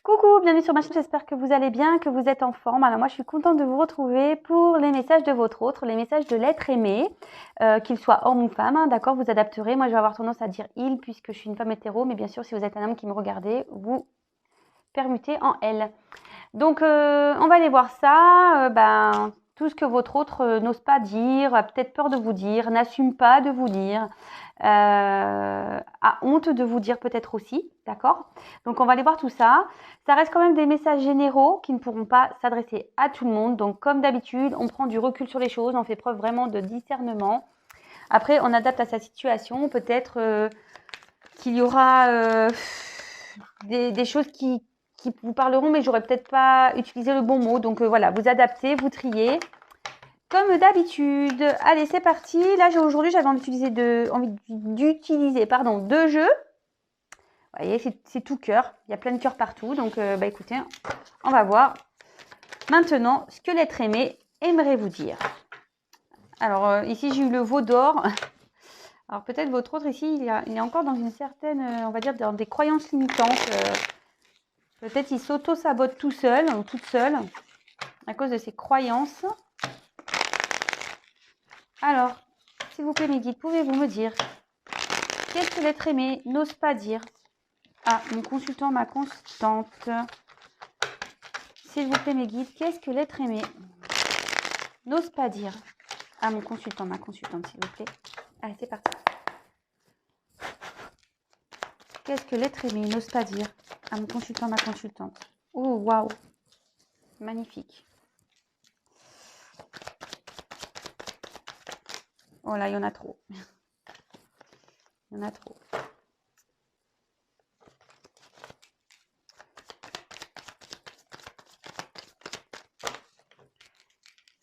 Coucou, bienvenue sur ma chaîne, j'espère que vous allez bien, que vous êtes en forme. Alors moi je suis contente de vous retrouver pour les messages de votre autre, les messages de l'être aimé, qu'il soit homme ou femme, hein, d'accord, vous adapterez. Moi je vais avoir tendance à dire il puisque je suis une femme hétéro, mais bien sûr si vous êtes un homme qui me regardez, vous permutez en elle. Donc on va aller voir ça, tout ce que votre autre n'ose pas dire, a peut-être peur de vous dire, n'assume pas de vous dire, a honte de vous dire peut-être aussi, d'accord? Donc on va aller voir tout ça. Ça reste quand même des messages généraux qui ne pourront pas s'adresser à tout le monde. Donc comme d'habitude, on prend du recul sur les choses, on fait preuve vraiment de discernement. Après, on adapte à sa situation. Peut-être qu'il y aura des choses qui vous parleront, mais j'aurais peut-être pas utilisé le bon mot. Donc voilà, vous adaptez, vous triez. Comme d'habitude. Allez, c'est parti. Là, aujourd'hui, j'avais envie d'utiliser deux jeux. Vous voyez, c'est tout cœur. Il y a plein de cœurs partout. Donc, écoutez, on va voir maintenant ce que l'être aimé aimerait vous dire. Alors, ici, j'ai eu le veau d'or. Alors, peut-être votre autre ici, il est encore dans une certaine, on va dire, dans des croyances limitantes. Peut-être il s'auto-sabote tout seul ou toute seule à cause de ses croyances. Alors, s'il vous plaît, mes guides, pouvez-vous me dire qu'est-ce que l'être aimé n'ose pas dire à mon consultant, ma consultante? S'il vous plaît, mes guides, qu'est-ce que l'être aimé n'ose pas dire à mon consultant, ma consultante, s'il vous plaît? Allez, c'est parti. Qu'est-ce que l'être aimé n'ose pas dire à mon consultant, ma consultante? Oh, waouh! Magnifique. Oh là, il y en a trop. Il y en a trop.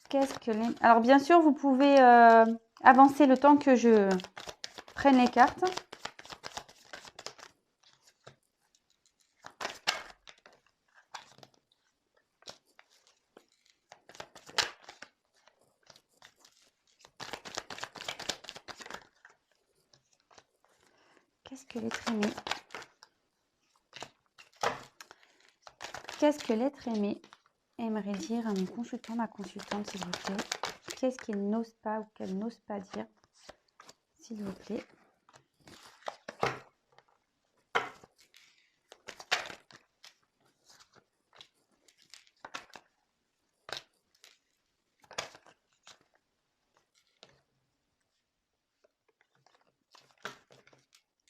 Qu'est-ce que les... Alors, bien sûr, vous pouvez avancer le temps que je prenne les cartes. Qu'est-ce que l'être aimé? Qu'est-ce que l'être aimé aimerait dire à mon consultant, ma consultante, s'il vous plaît? Qu'est-ce qu'il n'ose pas ou qu'elle n'ose pas dire, s'il vous plaît?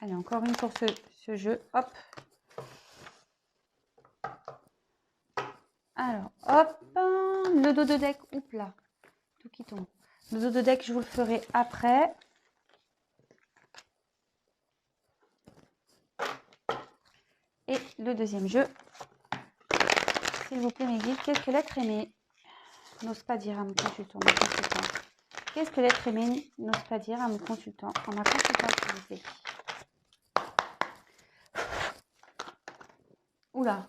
Allez, encore une pour ce jeu. Hop. Alors, hop. Le dos de deck. Oups là. Tout qui tombe. Le dos de deck, je vous le ferai après. Et le deuxième jeu. S'il vous plaît, mes guides, qu'est-ce que l'être aimé n'ose pas dire à mon consultant, ma consultante? Qu'est-ce que l'être aimé n'ose pas dire à mon consultant, à ma consultante, s'il vous plaît? Oula.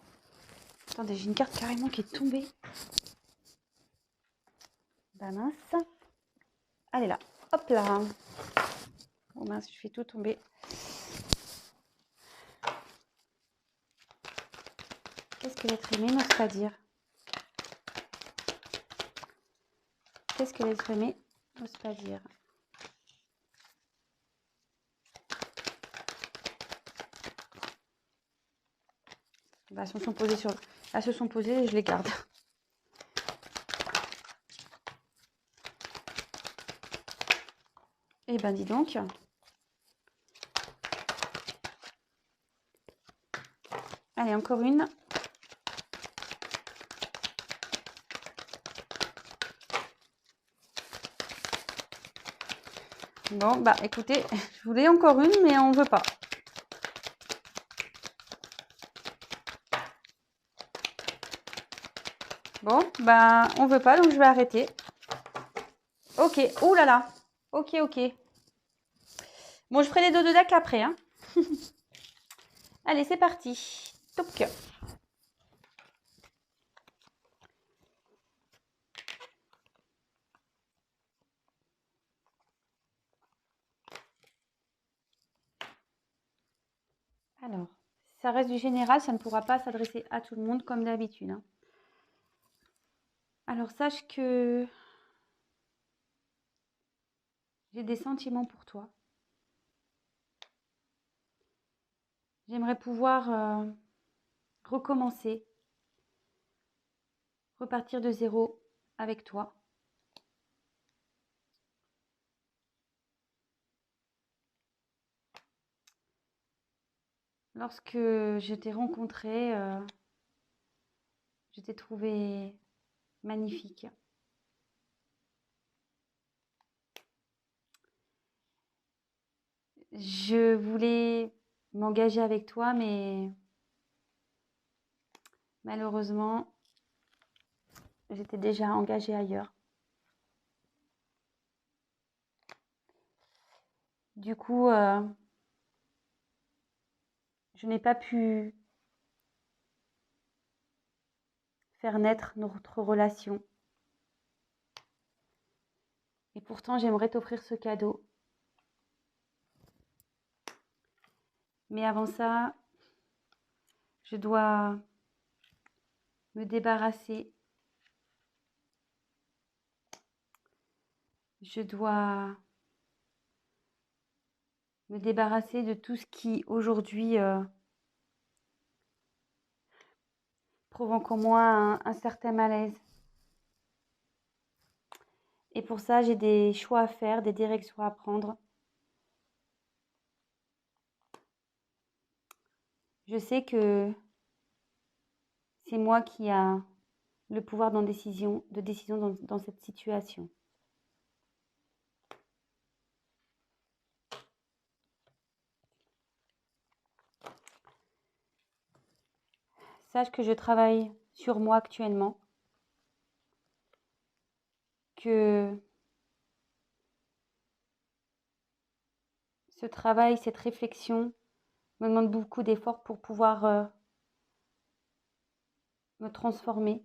Attendez, j'ai une carte carrément qui est tombée. Bah mince. Elle est là. Hop là. Oh mince, je fais tout tomber. Qu'est-ce que l'être aimé n'ose pas dire? Qu'est-ce que l'être aimé n'ose pas dire? Bah, elles se sont posées elles se sont posées et je les garde. Eh ben dis donc. Allez, encore une. Bon, bah écoutez, je voulais encore une, mais on ne veut pas. Bon, bah on veut pas, donc je vais arrêter. Ok, ouh là là. Ok, ok. Bon, je ferai les deux de deck après, hein. Allez, c'est parti. Top cœur. Alors, ça reste du général, ça ne pourra pas s'adresser à tout le monde comme d'habitude, hein. Alors, sache que j'ai des sentiments pour toi. J'aimerais pouvoir recommencer, repartir de zéro avec toi. Lorsque je t'ai rencontré, je t'ai trouvé magnifique. Je voulais m'engager avec toi, mais malheureusement, j'étais déjà engagée ailleurs. Du coup, je n'ai pas pu faire naître notre relation. Et pourtant, j'aimerais t'offrir ce cadeau. Mais avant ça, je dois me débarrasser. Je dois me débarrasser de tout ce qui aujourd'hui provoque en moi un certain malaise. Et pour ça, j'ai des choix à faire, des directions à prendre. Je sais que c'est moi qui a le pouvoir de décision dans cette situation. Sache que je travaille sur moi actuellement, que ce travail, cette réflexion me demande beaucoup d'efforts pour pouvoir me transformer.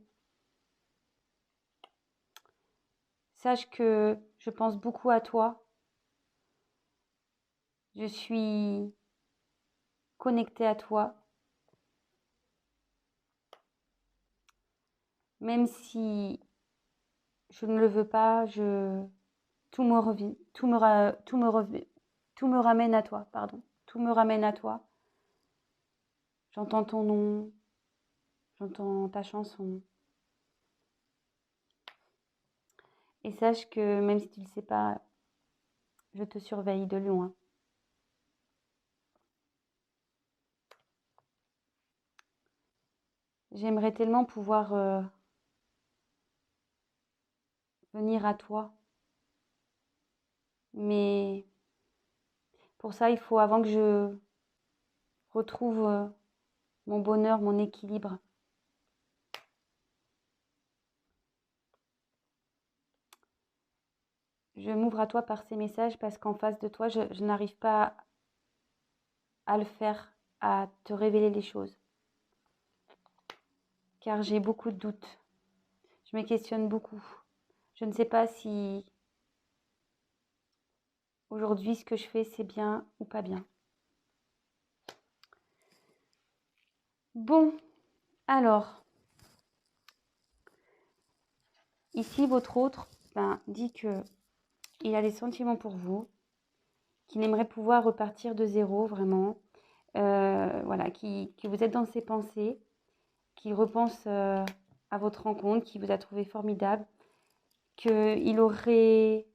Sache que je pense beaucoup à toi. Je suis connectée à toi. Même si je ne le veux pas, tout me revient, tout me ramène à toi, pardon. Tout me ramène à toi. J'entends ton nom, j'entends ta chanson. Et sache que même si tu ne le sais pas, je te surveille de loin. J'aimerais tellement pouvoir venir à toi. Mais pour ça, il faut avant que je retrouve mon bonheur, mon équilibre. Je m'ouvre à toi par ces messages parce qu'en face de toi, je n'arrive pas à le faire, à te révéler les choses. Car j'ai beaucoup de doutes. Je me questionne beaucoup. Je ne sais pas si aujourd'hui ce que je fais c'est bien ou pas bien. Bon, alors, ici votre autre dit que il a des sentiments pour vous, qu'il aimerait pouvoir repartir de zéro vraiment, voilà, que vous êtes dans ses pensées, qu'il repense à votre rencontre, qu'il vous a trouvé formidable, qu'il aurait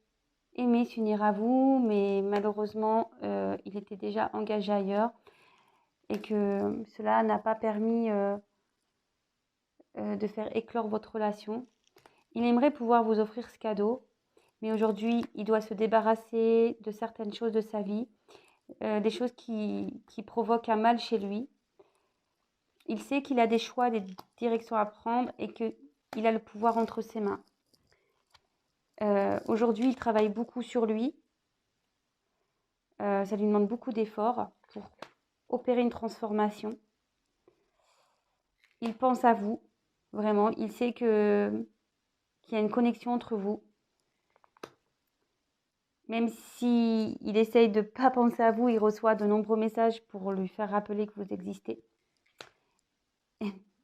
aimé s'unir à vous, mais malheureusement, il était déjà engagé ailleurs et que cela n'a pas permis de faire éclore votre relation. Il aimerait pouvoir vous offrir ce cadeau, mais aujourd'hui, il doit se débarrasser de certaines choses de sa vie, des choses qui provoquent un mal chez lui. Il sait qu'il a des choix, des directions à prendre et qu'il a le pouvoir entre ses mains. Aujourd'hui, il travaille beaucoup sur lui. Ça lui demande beaucoup d'efforts pour opérer une transformation. Il pense à vous, vraiment. Il sait qu'il y a une connexion entre vous. Même s'il essaye de ne pas penser à vous, il reçoit de nombreux messages pour lui faire rappeler que vous existez.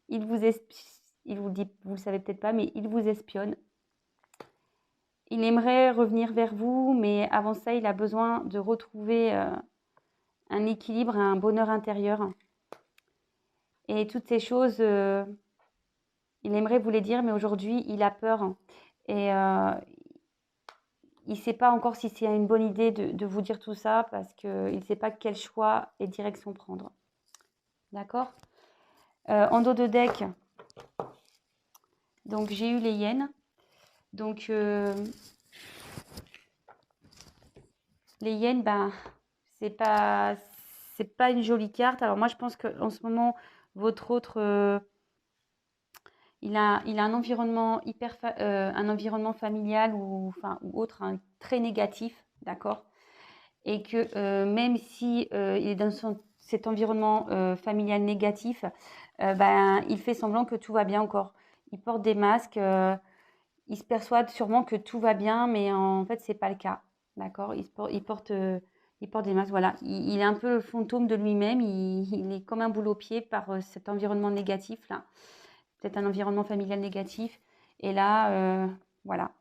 il vous le dit, vous le savez peut-être pas, mais il vous espionne. Il aimerait revenir vers vous, mais avant ça, il a besoin de retrouver un équilibre, un bonheur intérieur. Et toutes ces choses, il aimerait vous les dire, mais aujourd'hui, il a peur. Et il ne sait pas encore si c'est une bonne idée de vous dire tout ça, parce qu'il ne sait pas quel choix et direction prendre. D'accord? En dos de deck, donc j'ai eu les hyènes. Donc, les hyènes, ben, c'est pas une jolie carte. Alors moi, je pense qu'en ce moment, votre autre, il a un environnement un environnement familial ou autre, hein, très négatif, d'accord? Et que même si il est dans cet environnement familial négatif, ben, il fait semblant que tout va bien encore. Il porte des masques, il se persuade sûrement que tout va bien, mais en fait, c'est pas le cas, d'accord? Il porte des masques, voilà. Il est un peu le fantôme de lui-même, il est comme un boule au pied par cet environnement négatif, là. Peut-être un environnement familial négatif. Et là, voilà.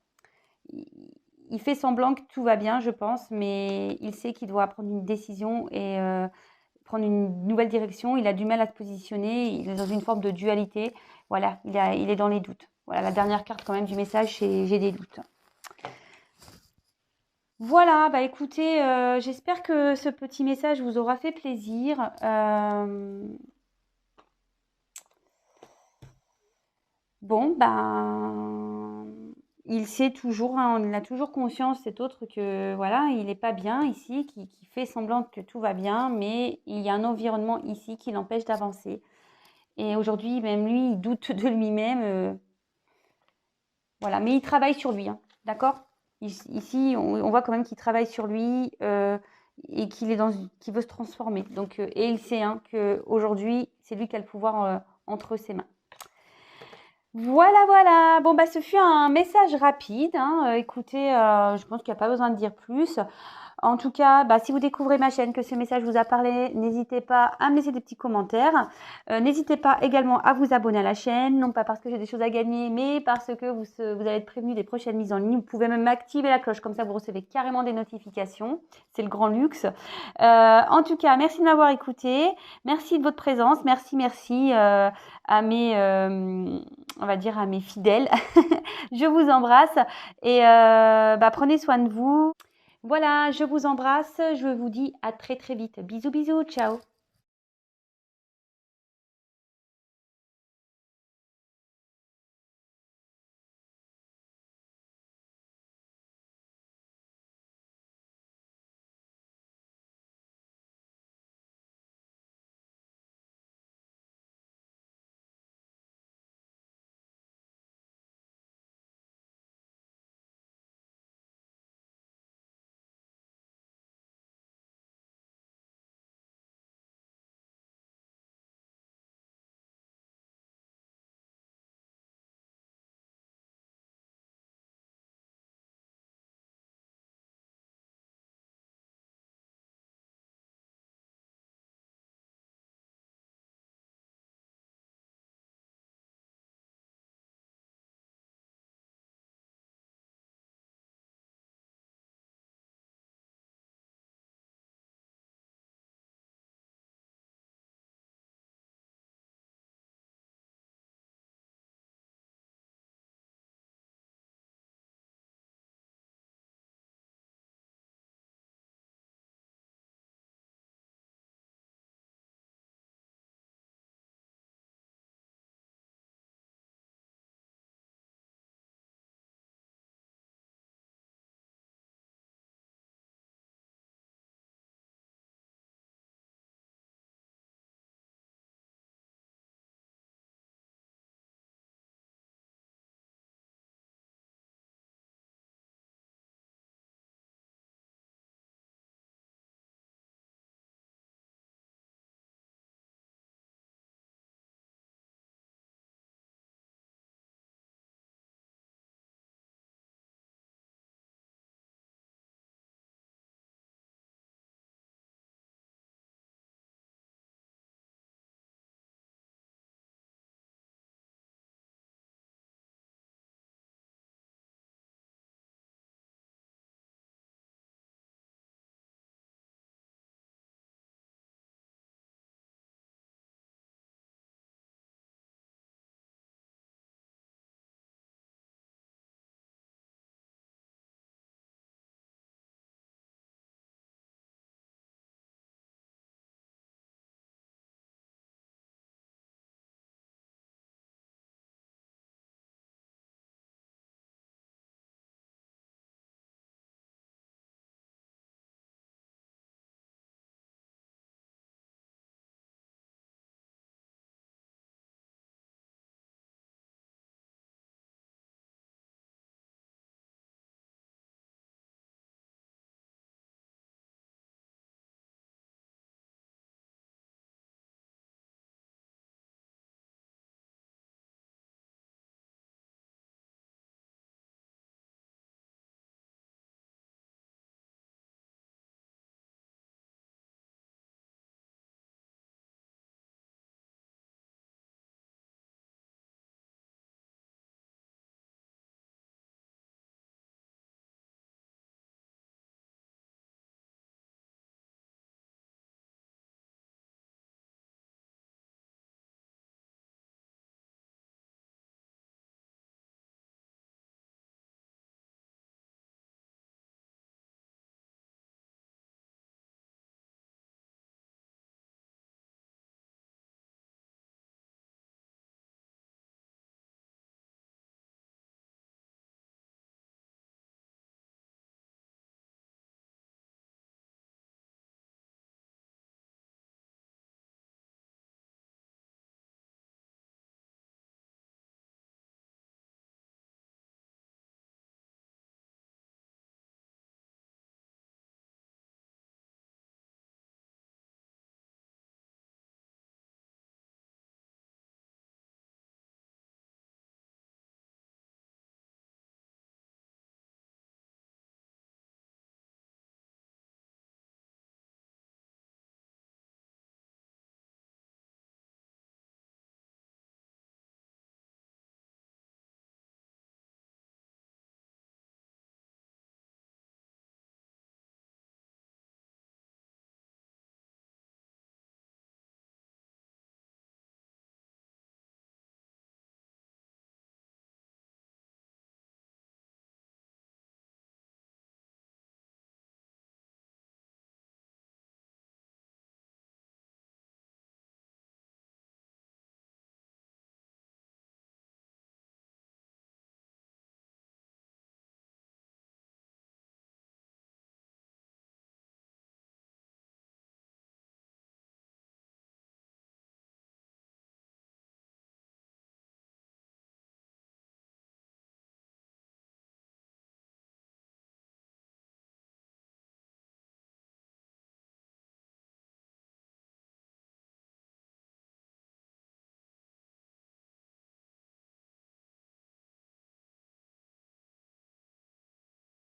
Il fait semblant que tout va bien, je pense, mais il sait qu'il doit prendre une décision et prendre une nouvelle direction. Il a du mal à se positionner. Il est dans une forme de dualité. Voilà, il est dans les doutes. Voilà, la dernière carte quand même du message, c'est j'ai des doutes. Voilà, bah écoutez, j'espère que ce petit message vous aura fait plaisir. Bon, ben, il sait toujours, hein, il a toujours conscience, cet autre, que voilà, il n'est pas bien ici, qui fait semblant que tout va bien, mais il y a un environnement ici qui l'empêche d'avancer. Et aujourd'hui, même lui, il doute de lui-même. Voilà, mais il travaille sur lui, hein, d'accord? Ici, on voit quand même qu'il travaille sur lui et qu'il veut se transformer. Donc, et il sait hein, qu'aujourd'hui, c'est lui qui a le pouvoir entre ses mains. Voilà, voilà. Bon, bah, ce fut un message rapide, hein. Écoutez, je pense qu'il n'y a pas besoin de dire plus. En tout cas, bah, si vous découvrez ma chaîne, que ce message vous a parlé, n'hésitez pas à me laisser des petits commentaires. N'hésitez pas également à vous abonner à la chaîne, non pas parce que j'ai des choses à gagner, mais parce que vous allez être prévenu des prochaines mises en ligne. Vous pouvez même activer la cloche, comme ça vous recevez carrément des notifications. C'est le grand luxe. En tout cas, merci de m'avoir écouté. Merci de votre présence. Merci à mes, on va dire, à mes fidèles. Je vous embrasse et bah, prenez soin de vous. Voilà, je vous embrasse. Je vous dis à très très vite. Bisous, bisous. Ciao.